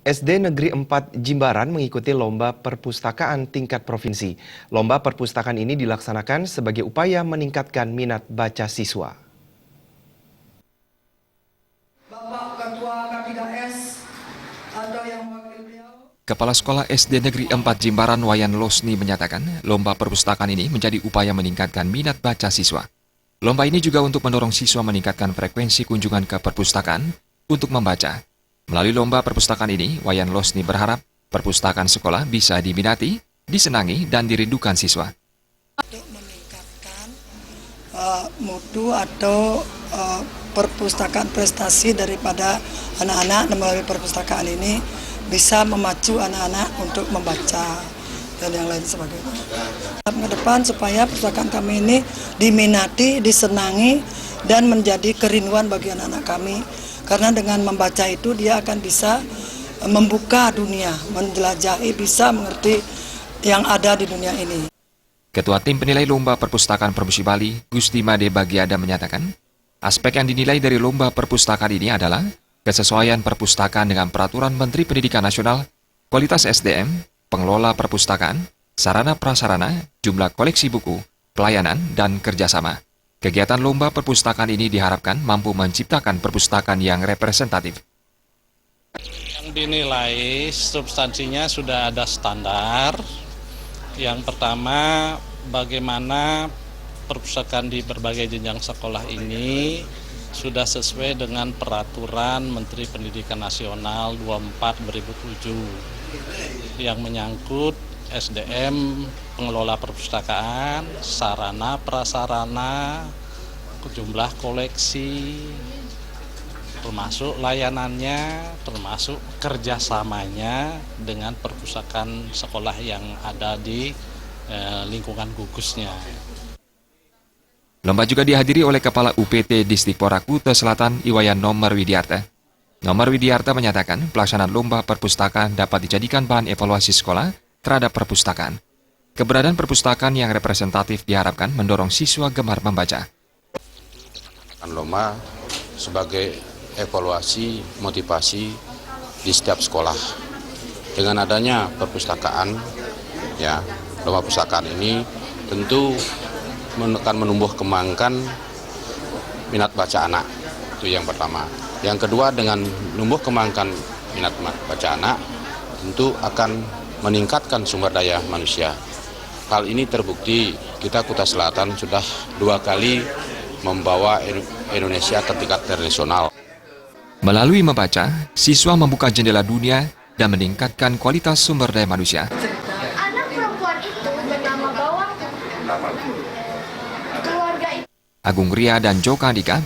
SD Negeri 4 Jimbaran mengikuti lomba perpustakaan tingkat provinsi. Lomba perpustakaan ini dilaksanakan sebagai upaya meningkatkan minat baca siswa. Bapak Ketua K3S atau yang wakil beliau. Kepala Sekolah SD Negeri 4 Jimbaran Wayan Losni menyatakan lomba perpustakaan ini menjadi upaya meningkatkan minat baca siswa. Lomba ini juga untuk mendorong siswa meningkatkan frekuensi kunjungan ke perpustakaan untuk membaca. Melalui lomba perpustakaan ini, Wayan Losni berharap perpustakaan sekolah bisa diminati, disenangi, dan dirindukan siswa. Untuk meningkatkan mutu atau perpustakaan prestasi daripada anak-anak melalui perpustakaan ini bisa memacu anak-anak untuk membaca dan yang lain sebagainya. Ke depan supaya perpustakaan kami ini diminati, disenangi, dan menjadi kerinduan bagi anak-anak kami. Karena dengan membaca itu dia akan bisa membuka dunia, menjelajahi, bisa mengerti yang ada di dunia ini. Ketua Tim Penilai Lomba Perpustakaan Provinsi Bali, Gusti Made Bagiada menyatakan, aspek yang dinilai dari lomba perpustakaan ini adalah kesesuaian perpustakaan dengan Peraturan Menteri Pendidikan Nasional, kualitas SDM, pengelola perpustakaan, sarana prasarana, jumlah koleksi buku, pelayanan, dan kerjasama. Kegiatan lomba perpustakaan ini diharapkan mampu menciptakan perpustakaan yang representatif. Yang dinilai substansinya sudah ada standar. Yang pertama, bagaimana perpustakaan di berbagai jenjang sekolah ini sudah sesuai dengan Peraturan Menteri Pendidikan Nasional 24/2007 yang menyangkut SDM, pengelola perpustakaan, sarana prasarana, jumlah koleksi, termasuk layanannya, termasuk kerjasamanya dengan perpustakaan sekolah yang ada di lingkungan gugusnya. Lomba juga dihadiri oleh Kepala UPT Disdikpora Kuta Selatan Iwayan Nomor Widiarta. Nomor Widiarta menyatakan pelaksanaan lomba perpustakaan dapat dijadikan bahan evaluasi sekolah terhadap perpustakaan. Keberadaan perpustakaan yang representatif diharapkan mendorong siswa gemar membaca. Lomba sebagai evaluasi, motivasi di setiap sekolah. Dengan adanya perpustakaan, ya, lomba perpustakaan ini tentu akan menumbuh kembangkan minat baca anak. Itu yang pertama. Yang kedua, dengan menumbuh kembangkan minat baca anak, tentu akan meningkatkan sumber daya manusia. Hal ini terbukti kita Kuta Selatan sudah 2 kali membawa Indonesia ke tingkat internasional. Melalui membaca, siswa membuka jendela dunia dan meningkatkan kualitas sumber daya manusia. Anak perempuan itu bernama Bawang. Keluarga itu. Agung Ria dan Joka Andika